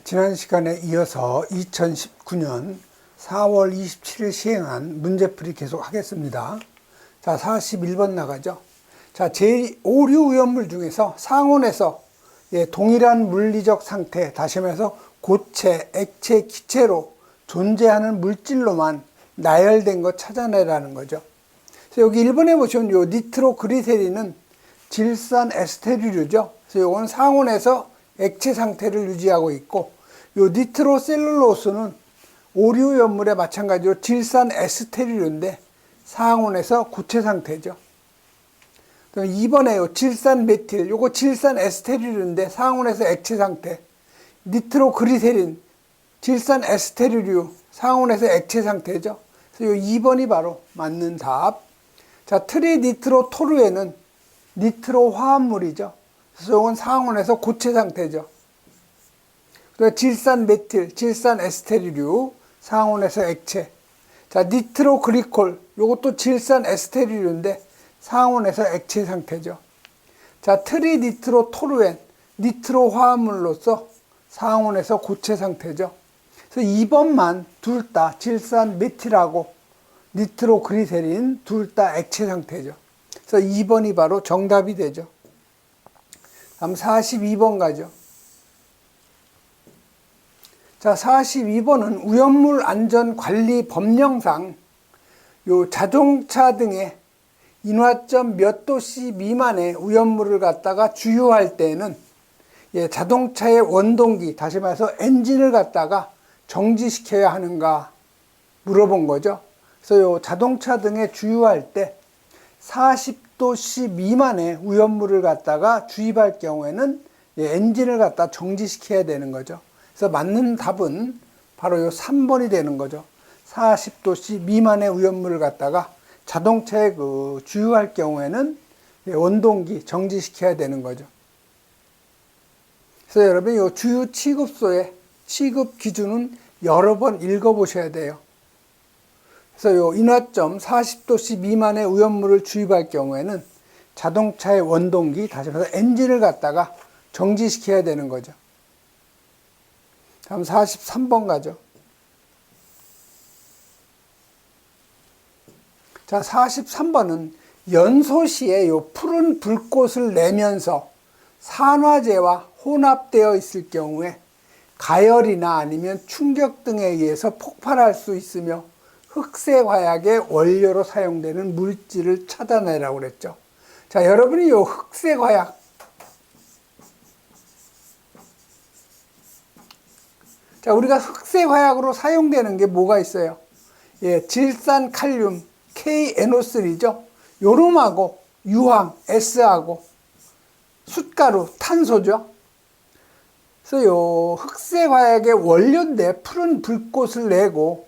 지난 시간에 이어서 2019년 4월 27일 시행한 문제풀이 계속 하겠습니다. 자, 41번 나가죠. 자, 제5류 오염물 중에서 상온에서 동일한 물리적 상태, 다시 말해서 고체, 액체, 기체로 존재하는 물질로만 나열된 것 찾아내라는 거죠. 그래서 여기 1번에 보시면 요 니트로그리세린은 질산 에스테르류죠. 그래서 요건 상온에서 액체 상태를 유지하고 있고, 요 니트로셀룰로스는 오류 연물에 마찬가지로 질산 에스테르류인데 상온에서 고체 상태죠. 그럼 2번에 요 질산 메틸, 요거 질산 에스테르류인데 상온에서 액체 상태. 니트로그리세린, 질산 에스테르류, 상온에서 액체 상태죠. 그래서 요 2번이 바로 맞는 답. 자, 트리니트로토루에는 니트로 화합물이죠. 그래서 이건 상온에서 고체 상태죠. 그리고 질산 메틸, 질산 에스테르류, 상온에서 액체. 자, 니트로그리콜, 요것도 질산 에스테르류인데 상온에서 액체 상태죠. 자, 트리니트로토루엔, 니트로 화합물로서 상온에서 고체 상태죠. 그래서 2번만 둘 다 질산 메틸하고 니트로그리세린 둘 다 액체 상태죠. 그래서 2번이 바로 정답이 되죠. 다음 42번 가죠. 자, 42번은 오염물 안전 관리 법령상 요 자동차 등의 인화점 몇 도씨 미만의 오염물을 갖다가 주유할 때는 자동차의 원동기, 다시 말해서 엔진을 갖다가 정지시켜야 하는가 물어본 거죠. 그래서 요 자동차 등에 주유할 때 40도씨 미만의 오염물을 갖다가 주입할 경우에는 엔진을 갖다 정지시켜야 되는 거죠. 그래서 맞는 답은 바로 요 3번이 되는 거죠. 40도씨 미만의 오염물을 갖다가 자동차에 주유할 경우에는 원동기 정지시켜야 되는 거죠. 그래서 여러분 요 주유 취급소의 취급 기준은 여러 번 읽어보셔야 돼요. 그래서 요 인화점 40도씨 미만의 오염물을 주입할 경우에는 자동차의 원동기, 다시 말해서 엔진을 갖다가 정지시켜야 되는 거죠. 다음 43번 가죠. 자, 43번은 연소 시에 요 푸른 불꽃을 내면서 산화제와 혼합되어 있을 경우에 가열이나 아니면 충격 등에 의해서 폭발할 수 있으며 흑색 화약의 원료로 사용되는 물질을 찾아내라고 그랬죠. 자, 여러분이 요 흑색 화약, 자, 우리가 흑색 화약으로 사용되는 게 뭐가 있어요? 질산 칼륨 KNO3죠. 요놈하고 유황 S하고 숯가루 탄소죠. 그래서 요 흑색 화약의 원료인데 푸른 불꽃을 내고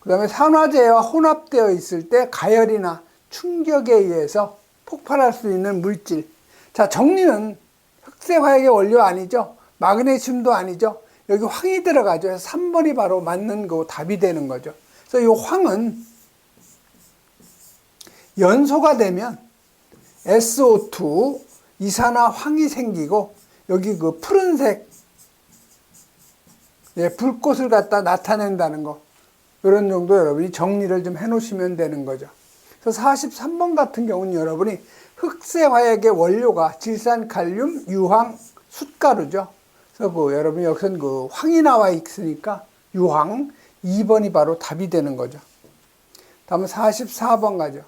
그 다음에 산화제와 혼합되어 있을 때 가열이나 충격에 의해서 폭발할 수 있는 물질. 자, 정리는 흑색 화약의 원료 아니죠. 마그네슘도 아니죠. 여기 황이 들어가죠. 그래서 3번이 바로 맞는 거 답이 되는 거죠. 그래서 이 황은 연소가 되면 SO2 이산화황이 생기고 여기 그 푸른색 불꽃을 갖다 나타낸다는 거, 이런 정도 여러분이 정리를 좀 해 놓으시면 되는 거죠. 그래서 43번 같은 경우는 여러분이 흑색 화약의 원료가 질산칼륨, 유황, 숯가루죠. 그래서 여러분이 여기서는 황이 나와 있으니까 유황 2번이 바로 답이 되는 거죠. 다음은 44번 가죠.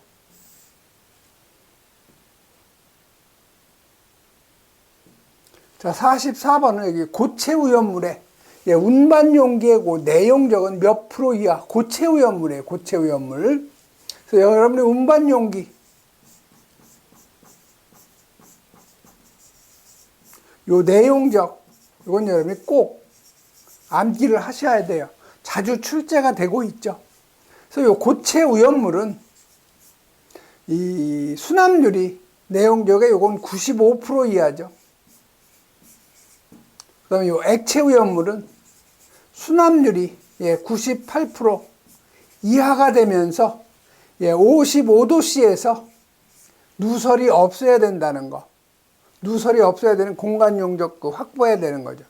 자, 44번은 여기 고체 오염물에 운반 용기의 내용적은 몇 프로 이하 고체 오염물이에요. 고체 오염물. 그래서 여러분의 운반 용기 요 내용적, 이건 여러분이 꼭 암기를 하셔야 돼요. 자주 출제가 되고 있죠. 그래서 요 고체 오염물은 이 수납률이 내용적에 요건 95% 이하죠. 그다음에 요 액체 오염물은 수납률이 98% 이하가 되면서 55도씨에서 누설이 없어야 된다는 거. 누설이 없어야 되는 공간 용적 확보해야 되는 거죠.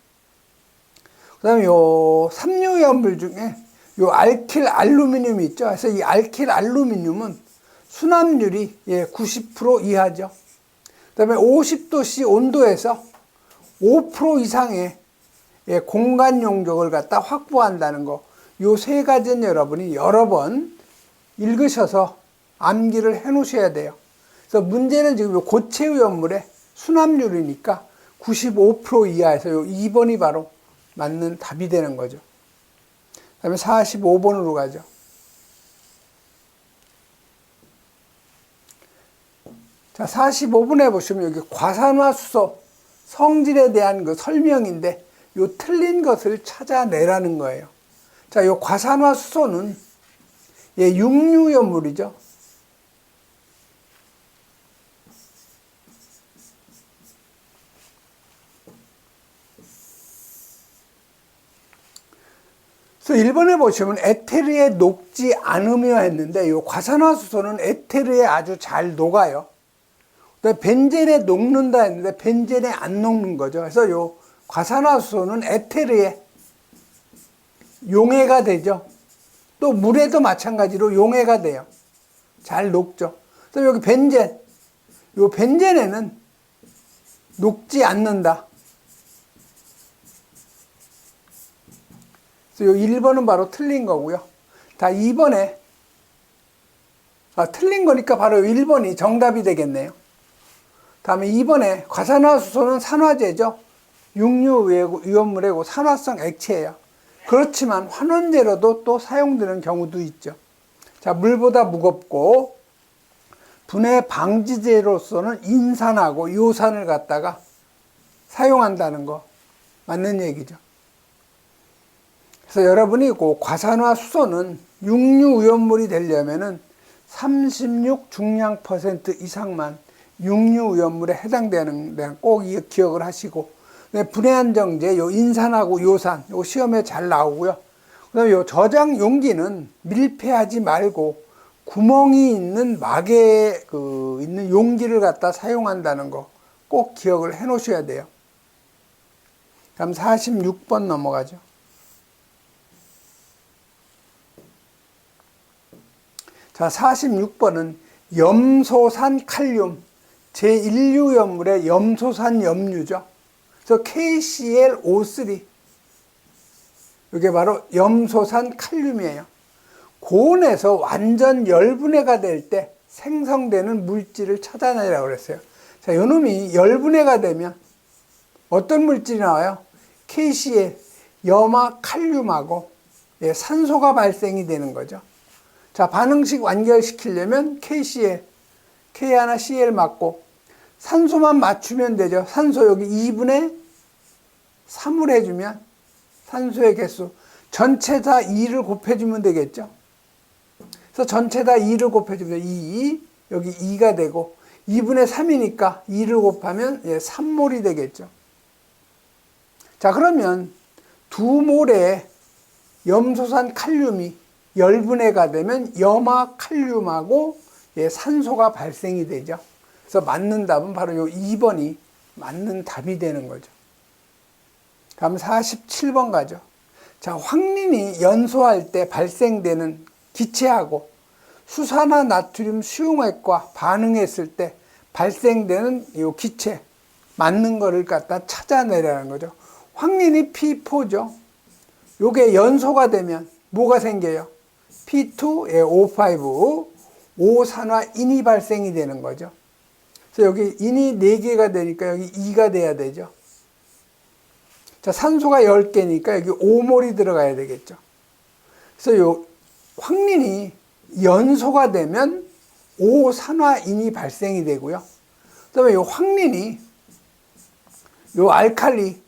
그 다음에 요 삼류위험물 중에 요 알킬 알루미늄이 있죠. 그래서 이 알킬 알루미늄은 수납률이 90% 이하죠. 그 다음에 50도씨 온도에서 5% 이상의 공간 용적을 갖다 확보한다는 거. 요 세 가지는 여러분이 여러 번 읽으셔서 암기를 해 놓으셔야 돼요. 그래서 문제는 지금 요 고체 위험물의 수납률이니까 95% 이하에서 요 2번이 바로 맞는 답이 되는 거죠. 그 다음에 45번으로 가죠. 자, 45번에 보시면 여기 과산화수소 성질에 대한 그 설명인데 요 틀린 것을 찾아내라는 거예요. 자, 요 과산화수소는 육류위험물이죠. 그래서 1번에 보시면 에테르에 녹지 않으며 했는데 요 과산화수소는 에테르에 아주 잘 녹아요. 벤젠에 녹는다 했는데 벤젠에 안 녹는 거죠. 그래서 요 과산화수소는 에테르에 용해가 되죠. 또 물에도 마찬가지로 용해가 돼요. 잘 녹죠. 그래서 여기 벤젠, 요 벤젠에는 녹지 않는다. 그래서 요 1번은 바로 틀린 거고요. 다 2번에 틀린 거니까 바로 1번이 정답이 되겠네요. 다음에 2번에 과산화수소는 산화제죠. 육류위험물이고 산화성 액체예요. 그렇지만 환원제로도 또 사용되는 경우도 있죠. 자, 물보다 무겁고 분해 방지제로서는 인산하고 요산을 갖다가 사용한다는 거 맞는 얘기죠. 그래서 여러분이 그 과산화수소는 육류위험물이 되려면은 36 중량 % 이상만 육류위험물에 해당되는 데는 꼭 기억을 하시고, 분해안정제 요 인산하고 요산 요 시험에 잘 나오고요. 그다음에 요 저장 용기는 밀폐하지 말고 구멍이 있는 막에 있는 용기를 갖다 사용한다는 거 꼭 기억을 해 놓으셔야 돼요. 다음 46번 넘어가죠. 자, 46번은 염소산 칼륨 제1류위험물의 염소산 염류죠. 그래서 KClO3 이게 바로 염소산 칼륨이에요. 고온에서 완전 열분해가 될 때 생성되는 물질을 찾아내라고 그랬어요. 자, 요놈이 열분해가 되면 어떤 물질이 나와요? KCl 염화 칼륨하고 산소가 발생이 되는 거죠. 자, 반응식 완결시키려면 KCl K 하나 Cl 맞고 산소만 맞추면 되죠. 산소 여기 2분의 3을 해주면 산소의 개수 전체 다 2를 곱해주면 되겠죠. 그래서 전체 다 2를 곱해주면 2, 여기 2가 되고 2분의 3이니까 2를 곱하면 3몰이 되겠죠. 자, 그러면 2몰의 염소산 칼륨이 열분해가 되면 염화 칼륨하고 산소가 발생이 되죠. 그래서 맞는 답은 바로 요 2번이 맞는 답이 되는 거죠. 다음 47번 가죠. 자, 황린이 연소할 때 발생되는 기체하고 수산화 나트륨 수용액과 반응했을 때 발생되는 이 기체 맞는 거를 갖다 찾아내라는 거죠. 황린이 P4죠. 요게 연소가 되면 뭐가 생겨요? P2O5 5산화인이 발생이 되는 거죠. 그래서 여기 인이 4개가 되니까 여기 2가 돼야 되죠. 자, 산소가 10개니까 여기 5몰이 들어가야 되겠죠. 그래서 요 황린이 연소가 되면 5산화인이 발생이 되고요. 그다음에 요 황린이 요 알칼리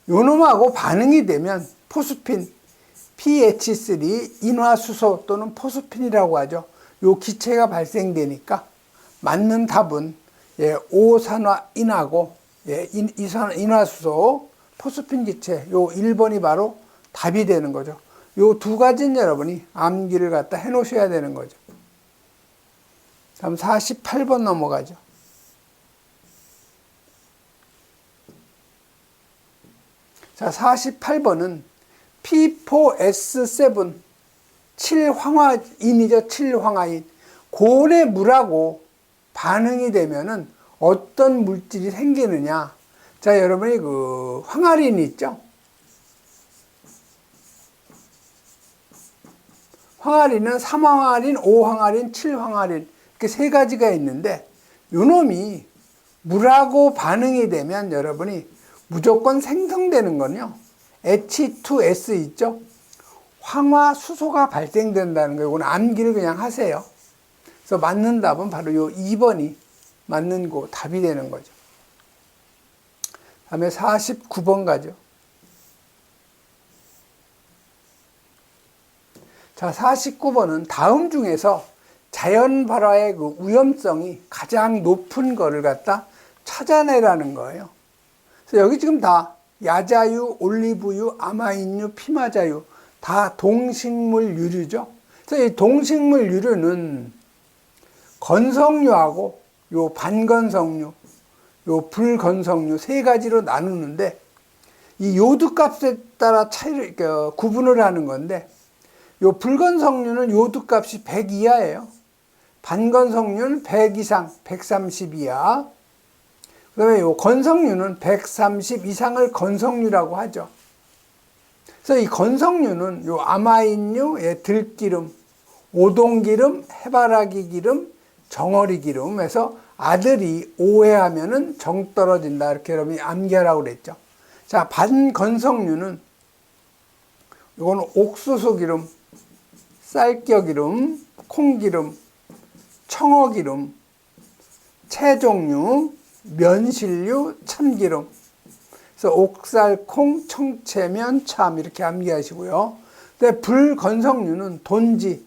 요 놈하고 반응이 되면 포스핀 PH3 인화수소 또는 포스핀이라고 하죠. 요 기체가 발생되니까 맞는 답은 5산화인하고 인화수소 포스핀 기체 요 1번이 바로 답이 되는 거죠. 요 두 가지는 여러분이 암기를 갖다 해 놓으셔야 되는 거죠. 다음 48번 넘어가죠. 자, 48번은 P4S7 7황화인이죠. 7황화인. 고온의 물하고 반응이 되면은 어떤 물질이 생기느냐. 자, 여러분이 그 황화린 있죠? 황화린은 3황화린, 5황화린, 7황화린 이렇게 세 가지가 있는데 요 놈이 물하고 반응이 되면 여러분이 무조건 생성되는 건요. H2S 있죠? 황화수소가 발생된다는 거예요. 이건 암기를 그냥 하세요. 그래서 맞는 답은 바로 요 2번이 맞는 거 답이 되는 거죠. 다음에 49번 가죠. 자, 49번은 다음 중에서 자연 발화의 그 위험성이 가장 높은 거를 갖다 찾아내라는 거예요. 그래서 여기 지금 다 야자유, 올리브유, 아마인유, 피마자유 다 동식물 유류죠. 그래서 이 동식물 유류는 건성류하고 요 반건성류, 요 불건성류 세 가지로 나누는데 이 요드 값에 따라 차이를 구분을 하는 건데 요 불건성류는 요드 값이 100 이하예요. 반건성류는 100 이상, 130 이하. 그 다음에 요 건성류는 130 이상을 건성류라고 하죠. 그래서 이 건성류는 요 아마인류, 들기름, 오동기름, 해바라기 기름, 정어리 기름에서 아들이 오해하면은 정 떨어진다. 이렇게 여러분이 암기하라고 그랬죠. 자, 반건성류는 이거는 옥수수 기름, 쌀겨 기름, 콩기름, 청어 기름, 채종류, 면실류, 참기름. 그래서 옥살, 콩, 청채, 면, 참 이렇게 암기하시고요. 근데 불건성류는 돈지,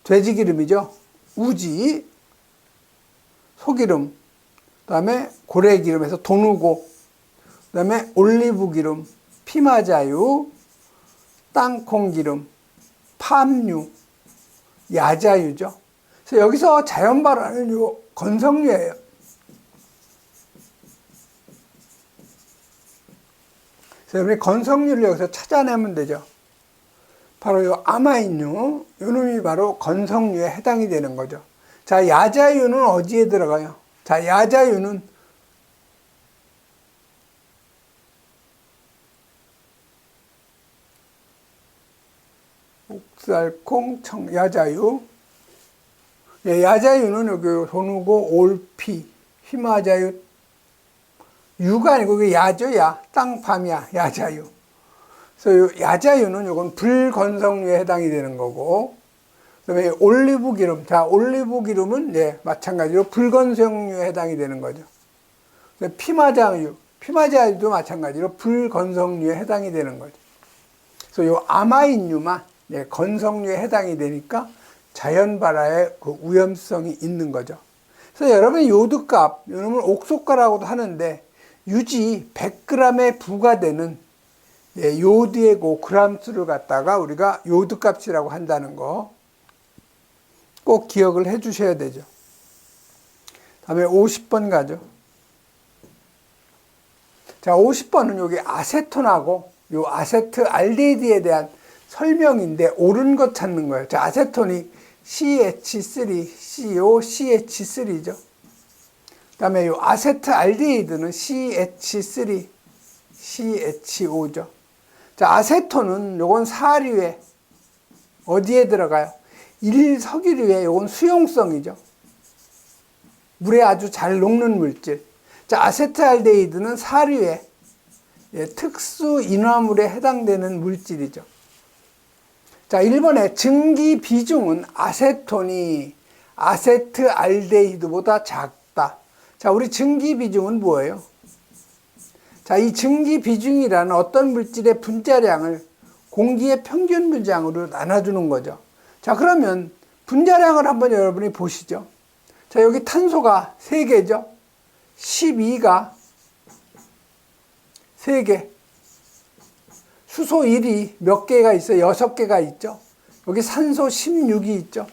돼지기름이죠. 우지, 소기름, 그 다음에 고래기름에서 돈우고, 그 다음에 올리브기름, 피마자유, 땅콩기름, 팜유, 야자유죠. 그래서 여기서 자연발화는 요 건성류예요. 그래서 여러분이 건성류를 여기서 찾아내면 되죠. 바로 요 아마인유, 요 놈이 바로 건성류에 해당이 되는 거죠. 자, 야자유는 어디에 들어가요? 자, 야자유는 옥살콩, 야자유. 예, 야자유는 여기 돈우고, 올피, 휘마자유, 유가 아니고 그게 야죠, 야. 땅팜이야, 야자유. 그래서 요 야자유는 요건 불건성류에 해당이 되는 거고, 그 다음에 올리브 기름. 자, 올리브 기름은 예, 마찬가지로 불건성류에 해당이 되는 거죠. 피마자유. 피마자유도 마찬가지로 불건성류에 해당이 되는 거죠. 그래서 요 아마인유만 예, 건성류에 해당이 되니까 자연발화의 그 위험성이 있는 거죠. 그래서 여러분이 요드값, 이놈을 옥소가라고도 하는데 유지 100g에 부과되는 예, 요드의 그 그람수를 갖다가 우리가 요드값이라고 한다는 거 꼭 기억을 해 주셔야 되죠. 다음에 50번 가죠. 자, 50번은 여기 아세톤하고 요 아세트알데히드에 대한 설명인데 옳은 것 찾는 거예요. 자, 아세톤이 CH3, CO, CH3죠. 그 다음에 요 아세트알데히드는 CH3, CHO죠. 자, 아세톤은 요건 사류에 어디에 들어가요? 1석유류에 요건 수용성이죠. 물에 아주 잘 녹는 물질. 자, 아세트알데히드는 사류에 예, 특수 인화물에 해당되는 물질이죠. 자, 1번에 증기 비중은 아세톤이 아세트알데히드보다 작다. 자, 우리 증기 비중은 뭐예요? 자, 이 증기 비중이라는 어떤 물질의 분자량을 공기의 평균 분자량으로 나눠주는 거죠. 자, 그러면 분자량을 한번 여러분이 보시죠. 자, 여기 탄소가 3개죠. 12가 3개. 수소 1이 몇 개가 있어요? 6개가 있죠. 여기 산소 16이 있죠.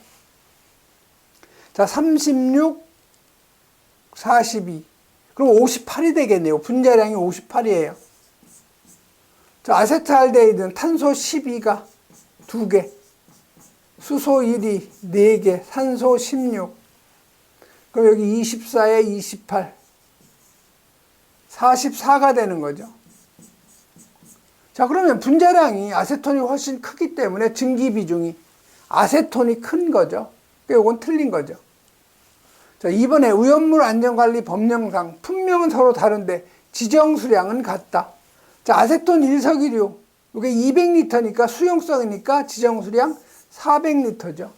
자, 36, 42. 그럼 58이 되겠네요. 분자량이 58이에요. 아세트알데히드는 탄소 12가 2개, 수소 1이 4개, 산소 16. 그럼 여기 24에 28, 44가 되는 거죠. 자, 그러면 분자량이 아세톤이 훨씬 크기 때문에 증기 비중이 아세톤이 큰 거죠. 이건 틀린 거죠. 자, 이번에 오염물 안전관리 법령상 품명은 서로 다른데 지정 수량은 같다. 자, 아세톤 1석유류 이게 200리터니까 수용성이니까 지정 수량 400리터죠.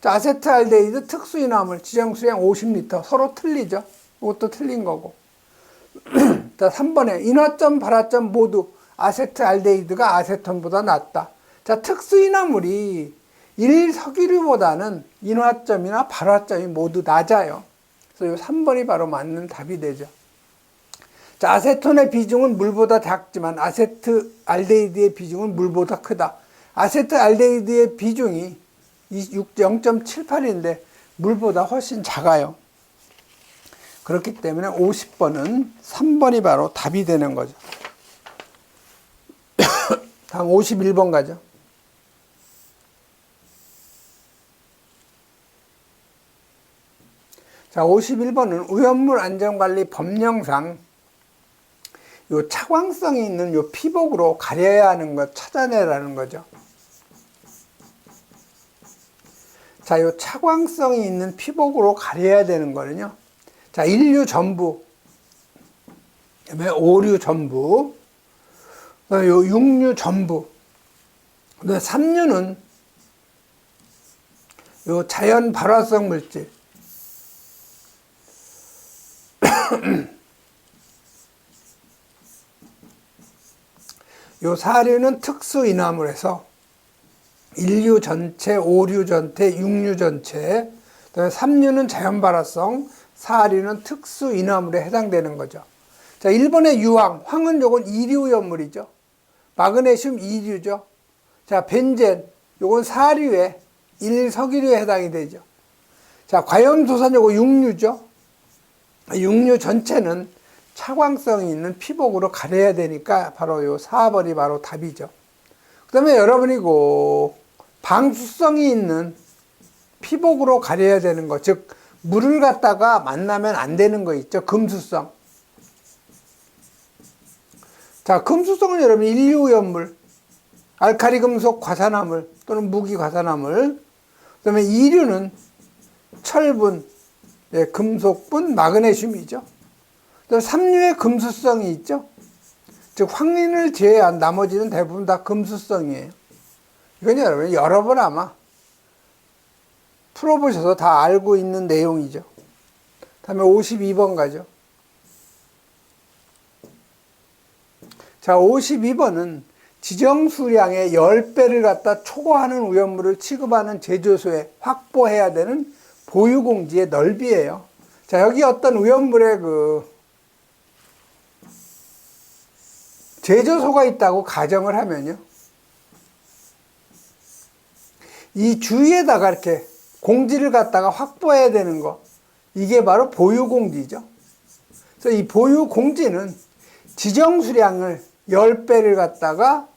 자, 아세트알데히드 특수인화물 지정 수량 50리터 서로 틀리죠. 이것도 틀린 거고. 자, 3번에 인화점, 발화점 모두 아세트알데히드가 아세톤보다 낫다. 자, 특수인화물이 1석유류보다는 인화점이나 발화점이 모두 낮아요. 그래서 이 3번이 바로 맞는 답이 되죠. 자, 아세톤의 비중은 물보다 작지만 아세트알데히드의 비중은 물보다 크다. 아세트알데히드의 비중이 0.78인데 물보다 훨씬 작아요. 그렇기 때문에 50번은 3번이 바로 답이 되는 거죠. 다음 51번 가죠. 자, 51번은 오염물 안전관리 법령상 요 차광성이 있는 요 피복으로 가려야 하는 것 찾아내라는 거죠. 자, 요 차광성이 있는 피복으로 가려야 되는 거는요. 자, 1류 전부, 그다음에 5류 전부, 그다음에 요 6류 전부, 그다음에 3류는 요 자연 발화성 물질, 요 4류는 특수인화물에서 1류 전체, 5류 전체, 6류 전체, 그다음에 3류는 자연 발화성, 4류는 특수인화물에 해당되는 거죠. 자, 1번의 유황, 황은 요건 2류 오염물이죠. 마그네슘 2류죠. 자, 벤젠, 요건 4류에 1석유류에 해당이 되죠. 자, 과염소산 요거 6류죠. 6류 전체는 차광성이 있는 피복으로 가려야 되니까 바로 요 4번이 바로 답이죠. 그 다음에 여러분이 방수성이 있는 피복으로 가려야 되는 거, 즉 물을 갖다가 만나면 안 되는 거 있죠. 금수성. 자, 금수성은 여러분 1류 오염물, 알칼리 금속 과산화물 또는 무기 과산화물. 그 다음에 2류는 철분, 금속분, 마그네슘이죠. 또 3류의 금수성이 있죠. 즉 황린을 제외한 나머지는 대부분 다 금수성이에요. 이건 여러분 여러 번 아마 풀어보셔서 다 알고 있는 내용이죠. 다음에 52번 가죠. 자, 52번은 지정 수량의 10배를 갖다 초과하는 오염물을 취급하는 제조소에 확보해야 되는 보유공지의 넓이에요. 자, 여기 어떤 오염물의 제조소가 있다고 가정을 하면요. 이 주위에다가 이렇게 공지를 갖다가 확보해야 되는 거. 이게 바로 보유공지죠. 그래서 이 보유공지는 지정 수량을 10배를 갖다가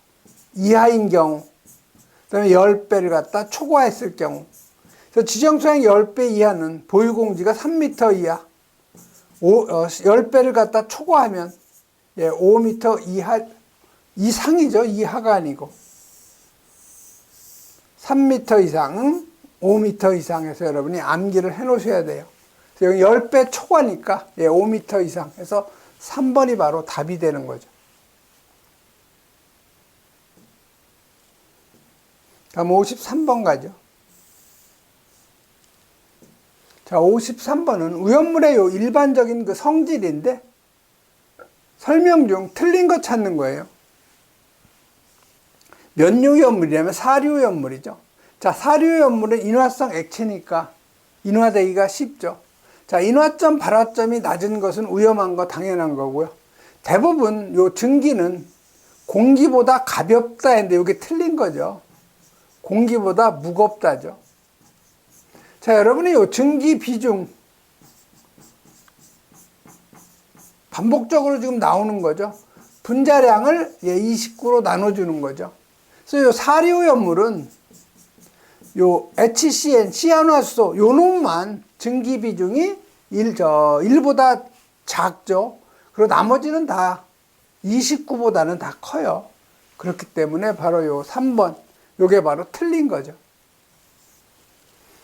이하인 경우, 그 다음에 10배를 갖다 초과했을 경우. 그래서 지정 수량 10배 이하는 보유공지가 3m 이하, 10배를 갖다 초과하면 5m 이상이죠. 이하가 아니고. 3m 이상, 5m 이상에서 여러분이 암기를 해 놓으셔야 돼요. 여기 10배 초과니까 5m 이상 해서 3번이 바로 답이 되는 거죠. 다음 53번 가죠. 자, 53번은 오염물의 일반적인 성질인데 설명 중 틀린 거 찾는 거예요. 몇 류 오염물이냐면 4류 오염물이죠. 자, 4류 오염물은 인화성 액체니까 인화되기가 쉽죠. 자, 인화점, 발화점이 낮은 것은 위험한 거 당연한 거고요. 대부분 요 증기는 공기보다 가볍다 했는데 이게 틀린 거죠. 공기보다 무겁다죠. 자, 여러분이 요 증기 비중 반복적으로 지금 나오는 거죠. 분자량을 29로 나눠주는 거죠. 그래서 요 사리오염물은 요 HCN, 시아노아수소, 요 놈만 증기 비중이 1보다 작죠. 그리고 나머지는 다 29보다는 다 커요. 그렇기 때문에 바로 요 3번, 요게 바로 틀린 거죠.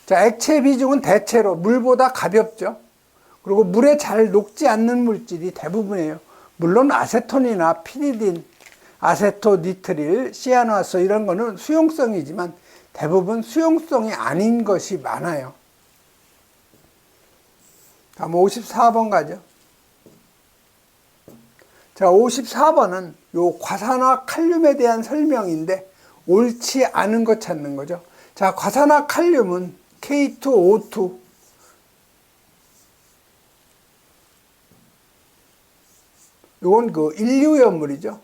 자, 액체 비중은 대체로 물보다 가볍죠. 그리고 물에 잘 녹지 않는 물질이 대부분이에요. 물론 아세톤이나 피리딘, 아세토니트릴, 시아노아수소 이런 거는 수용성이지만 대부분 수용성이 아닌 것이 많아요. 다음 54번 가죠. 자, 54번은 요 과산화 칼륨에 대한 설명인데 옳지 않은 것 찾는 거죠. 자, 과산화 칼륨은 K2O2 요건 그 인류염물이죠.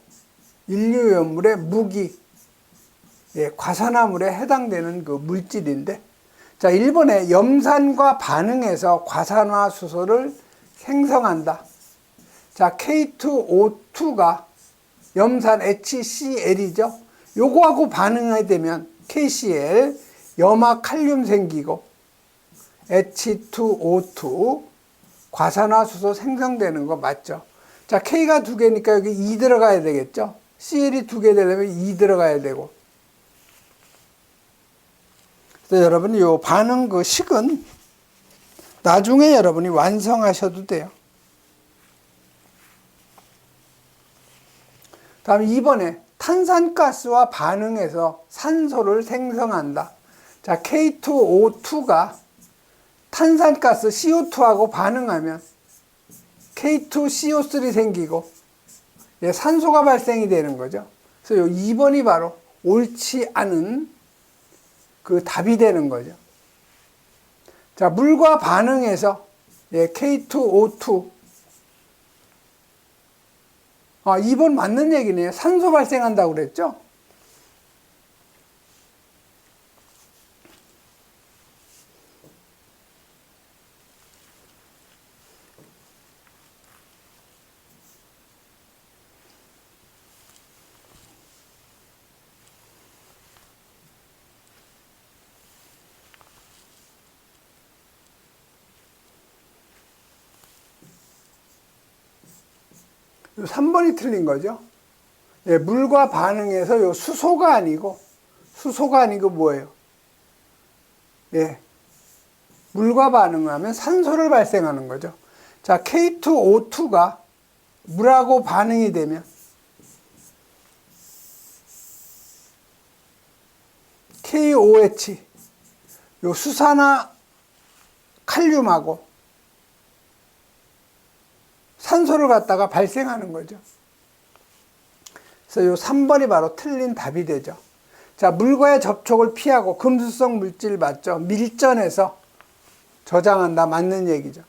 인류염물의 무기, 과산화물에 해당되는 그 물질인데, 자, 1번에 염산과 반응해서 과산화수소를 생성한다. 자, K2O2가 염산 HCl이죠. 요거하고 반응하게 되면 KCl, 염화칼륨 생기고 H2O2 과산화수소 생성되는 거 맞죠? 자, K가 2개니까 여기 2 들어가야 되겠죠? Cl이 2개 되려면 2 들어가야 되고. 그래서 여러분, 이 반응 그 식은 나중에 여러분이 완성하셔도 돼요. 다음 2번에 탄산가스와 반응해서 산소를 생성한다. 자, K2O2가 탄산가스 CO2하고 반응하면 K2CO3 생기고 산소가 발생이 되는 거죠. 그래서 요 2번이 바로 옳지 않은 그 답이 되는 거죠. 자, 물과 반응해서 K2O2 2번 맞는 얘기네요. 산소 발생한다고 그랬죠? 요 3번이 틀린 거죠. 물과 반응해서 요 수소가 아니고 뭐예요? 물과 반응하면 산소를 발생하는 거죠. 자, K2O2가 물하고 반응이 되면 KOH, 요 수산화 칼륨하고 산소를 갖다가 발생하는 거죠. 그래서 요 3번이 바로 틀린 답이 되죠. 자, 물과의 접촉을 피하고 금수성 물질 맞죠? 밀전해서 저장한다. 맞는 얘기죠.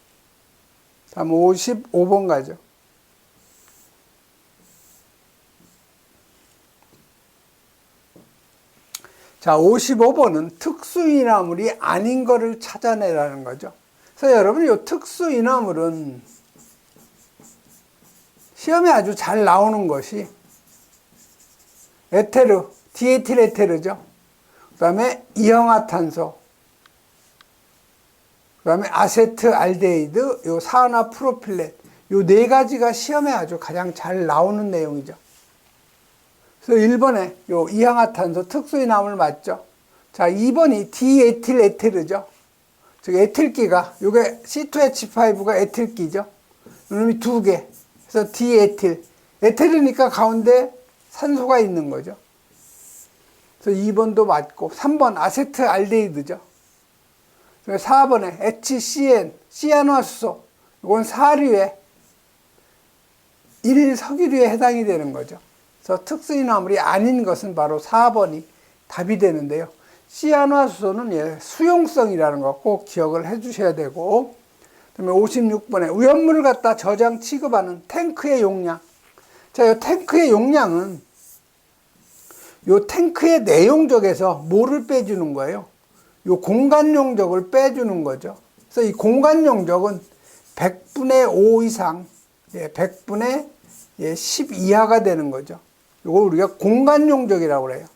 다음 55번 가죠. 자, 55번은 특수인화물이 아닌 거를 찾아내라는 거죠. 그래서 여러분, 이 특수인화물은 시험에 아주 잘 나오는 것이 에테르, 디에틸 에테르죠. 그 다음에 이형화탄소, 그 다음에 아세트 알데히드, 요 산화 프로필렌, 요 4가지가 시험에 아주 가장 잘 나오는 내용이죠. 그래서 1번에 요 이형화탄소 특수인화물 맞죠? 자, 2번이 디에틸 에테르죠. 즉 에틸기가, 요게 C2H5가 에틸기죠. 이놈이 2개. 그래서 디에틸, 에테르니까 가운데 산소가 있는 거죠. 그래서 2번도 맞고, 3번 아세트 알데히드죠. 4번에 HCN, 시아노아수소, 이건 사류에 1석유류에 해당이 되는 거죠. 그래서 특수인화물이 아닌 것은 바로 4번이 답이 되는데요. 시아노아수소는 수용성이라는 거 꼭 기억을 해 주셔야 되고, 그다음에 56번에 우연물을 갖다 저장 취급하는 탱크의 용량. 자, 이 탱크의 용량은 이 탱크의 내용적에서 뭐를 빼주는 거예요? 이 공간 용적을 빼주는 거죠. 그래서 이 공간 용적은 100분의 5 이상 100분의 10 이하가 되는 거죠. 이걸 우리가 공간 용적이라고 그래요.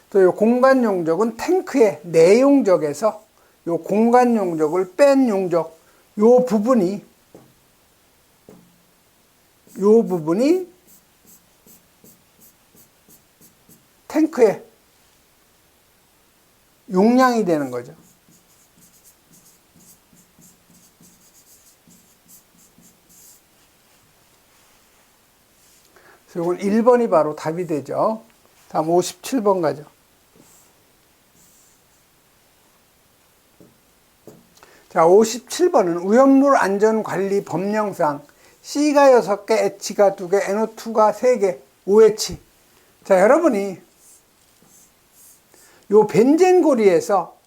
또 이 공간 용적은 탱크의 내용적에서 이 공간 용적을 뺀 용적, 이 부분이 탱크의 용량이 되는 거죠. 그래서 이건 1번이 바로 답이 되죠. 다음 57번 가죠. 자, 57번은 오염물 안전관리 법령상 C가 6개, H가 2개, NO2가 3개, OH. 자, 여러분이 요 벤젠고리에서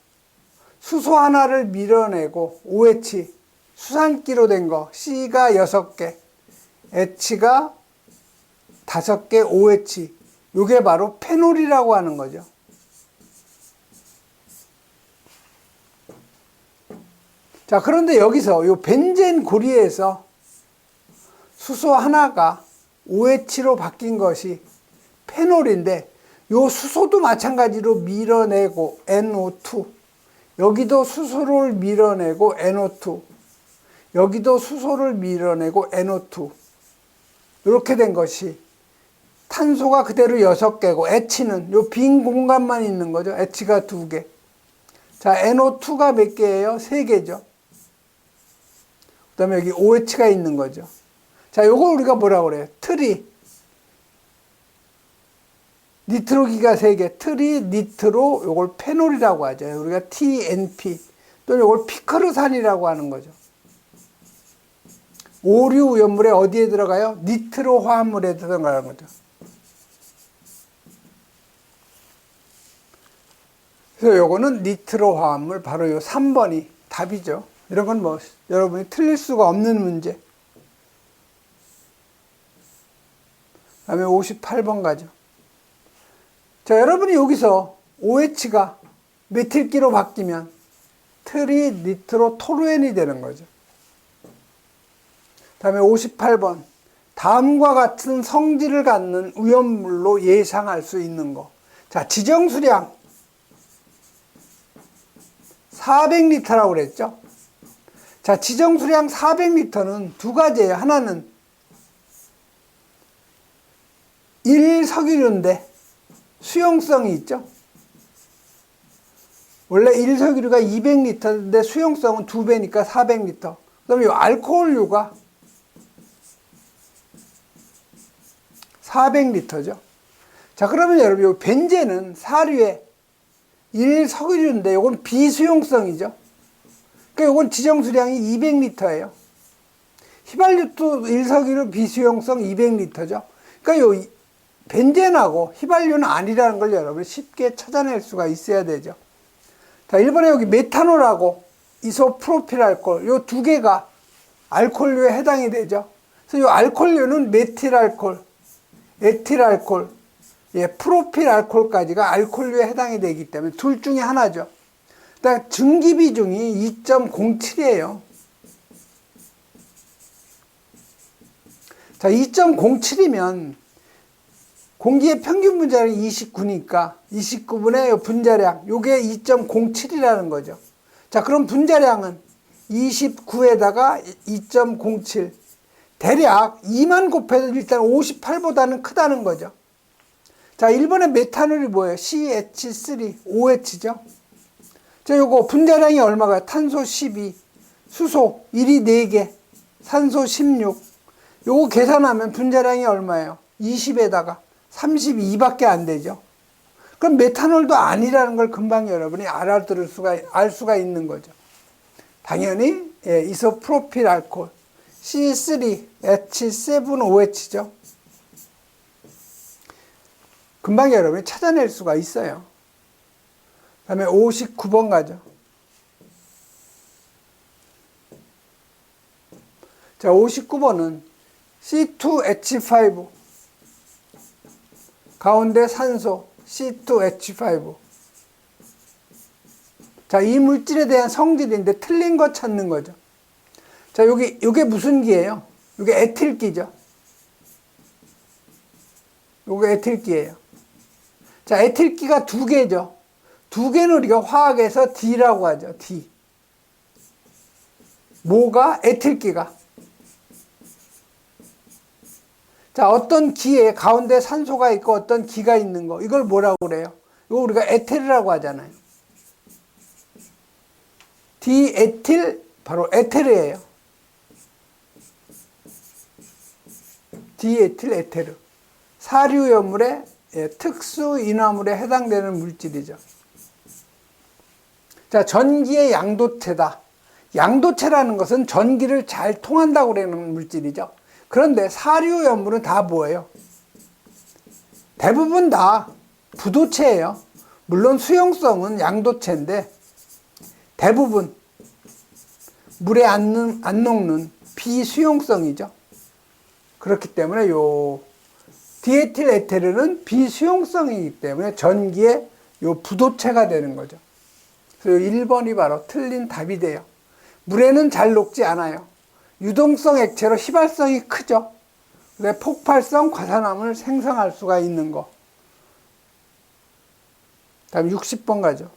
수소 하나를 밀어내고 OH, 수산기로 된 거 C가 6개, H가 5개, OH. 요게 바로 페놀이라고 하는 거죠. 자, 그런데 여기서 요 벤젠 고리에서 수소 하나가 OH로 바뀐 것이 페놀인데, 요 수소도 마찬가지로 밀어내고 NO2, 여기도 수소를 밀어내고 NO2, 여기도 수소를 밀어내고 NO2, 이렇게 된 것이 탄소가 그대로 6개고, H는 요 빈 공간만 있는 거죠. H가 2개. 자, NO2가 몇 개예요? 3개죠. 그 다음에 여기 OH가 있는 거죠. 자, 요걸 우리가 뭐라고 그래요? 트리. 니트로기가 3개. 트리, 니트로, 요걸 페놀이라고 하죠. 우리가 TNP. 또 요걸 피크르산이라고 하는 거죠. 오류 오염물에 어디에 들어가요? 니트로 화합물에 들어가는 거죠. 그래서 요거는 니트로 화합물, 바로 요 3번이 답이죠. 이런 건 뭐 여러분이 틀릴 수가 없는 문제. 다음에 58번 가죠. 자, 여러분이 여기서 OH가 메틸기로 바뀌면 트리 니트로 토루엔이 되는 거죠. 다음에 58번. 다음과 같은 성질을 갖는 오염물로 예상할 수 있는 거. 자, 지정수량 400리터라고 그랬죠. 자, 지정수량 400리터는 두 가지예요. 하나는 1석유류인데 수용성이 있죠. 원래 1석유류가 200리터인데 수용성은 2배니까 400리터. 그 다음에 이 알코올류가 400리터죠. 자, 그러면 여러분, 이 벤젠은 사류의 1석유류인데 이건 비수용성이죠. 그러니까 이건 지정수량이 200리터예요. 휘발유도 1석유류 비수용성 200리터죠. 그러니까 이 벤젠하고 휘발유는 아니라는 걸 여러분 쉽게 찾아낼 수가 있어야 되죠. 자, 1번에 여기 메탄올하고 이소프로필 알코올, 요 두 개가 알코올류에 해당이 되죠. 그래서 이 알코올류는 메틸 알코올, 에틸 알코올, 프로필 알코올까지가 알코올류에 해당이 되기 때문에 둘 중에 하나죠. 그다음에 증기 비중이 2.07이에요. 자, 2.07이면 공기의 평균 분자량이 29니까 29분의 분자량, 요게 2.07이라는 거죠. 자, 그럼 분자량은 29에다가 2.07, 대략 2만 곱해도 일단 58보다는 크다는 거죠. 자, 1번의 메탄올이 뭐예요? CH3OH죠. 자, 요거 분자량이 얼마가요? 탄소 12, 수소 1이 4개, 산소 16. 요거 계산하면 분자량이 얼마예요? 20에다가 32밖에 안 되죠. 그럼 메탄올도 아니라는 걸 금방 여러분이 알 수가 있는 거죠. 당연히 이소프로필 알코올 C3H7OH죠. 금방 여러분이 찾아낼 수가 있어요. 그 다음에 59번 가죠. 자, 59번은 C2H5 가운데 산소 C2H5, 자, 이 물질에 대한 성질인데 틀린 거 찾는 거죠. 자, 요게 무슨 기예요? 요게 에틸기죠. 요게 에틸기예요. 자, 에틸기가 두 개죠. 두 개는 우리가 화학에서 D라고 하죠. D. 뭐가? 에틸기가. 자, 어떤 기에 가운데 산소가 있고 어떤 기가 있는 거. 이걸 뭐라고 그래요? 이거 우리가 에테르라고 하잖아요. 디에틸, 바로 에테르예요. 디에틸 에테르. 사류염물의 특수 인화물에 해당되는 물질이죠. 자, 전기의 양도체다. 양도체라는 것은 전기를 잘 통한다고 그러는 물질이죠. 그런데 사류염물은 다 뭐예요? 대부분 다 부도체예요. 물론 수용성은 양도체인데 대부분 물에 안 녹는 비수용성이죠. 그렇기 때문에 요 디에틸 에테르는 비수용성이기 때문에 전기의 요 부도체가 되는 거죠. 그래서 1번이 바로 틀린 답이 돼요. 물에는 잘 녹지 않아요. 유동성 액체로 휘발성이 크죠. 근데 폭발성 과산화물을 생성할 수가 있는 거. 다음 60번 가죠.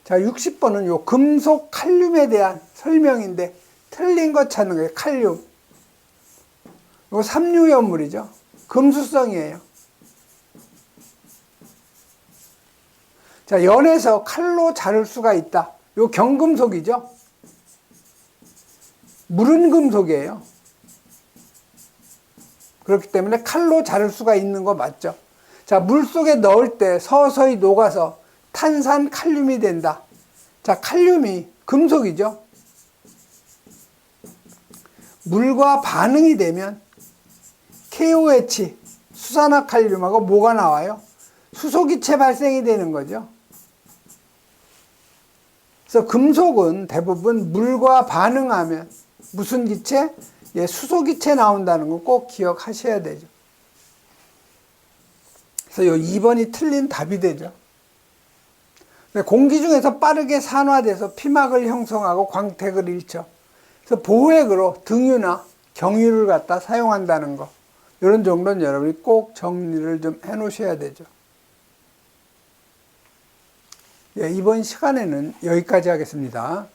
자, 60번은 요 금속 칼륨에 대한 설명인데 틀린 거 찾는 거예요. 칼륨. 요 삼류염물이죠. 금수성이에요. 자, 연에서 칼로 자를 수가 있다. 요 경금속이죠. 물은 금속이에요. 그렇기 때문에 칼로 자를 수가 있는 거 맞죠. 자, 물 속에 넣을 때 서서히 녹아서 탄산 칼륨이 된다. 자, 칼륨이 금속이죠. 물과 반응이 되면 KOH, 수산화칼륨하고 뭐가 나와요? 수소기체 발생이 되는 거죠. 그래서 금속은 대부분 물과 반응하면 무슨 기체? 예, 수소기체 나온다는 거 꼭 기억하셔야 되죠. 그래서 요 2번이 틀린 답이 되죠. 공기 중에서 빠르게 산화돼서 피막을 형성하고 광택을 잃죠. 그래서 보호액으로 등유나 경유를 갖다 사용한다는 거. 이런 정도는 여러분이 꼭 정리를 좀 해 놓으셔야 되죠. 예, 이번 시간에는 여기까지 하겠습니다.